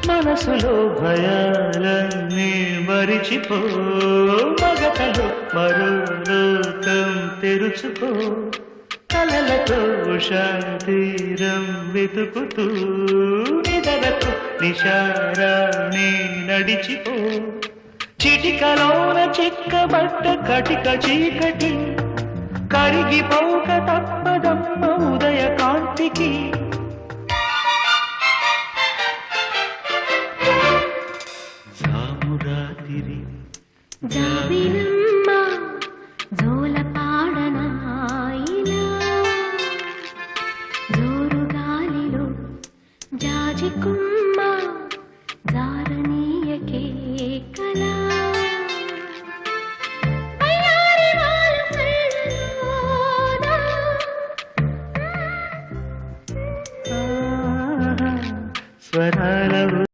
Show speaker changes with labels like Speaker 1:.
Speaker 1: మనసులో భయాలన్నీ మరిచిపో మగతలో మరో లోకం తెరుచుకో కలలతో శాంతిరం వెతుకుతూ నిదరకు నిశారాణి నడిచిపో చిటికలోన చిక్కబట్ట కటిక చీకటి కరిగిపోక తప్పదమ్మ ఉదయ కాంతికి
Speaker 2: సామురాతిరి
Speaker 3: జాబిలం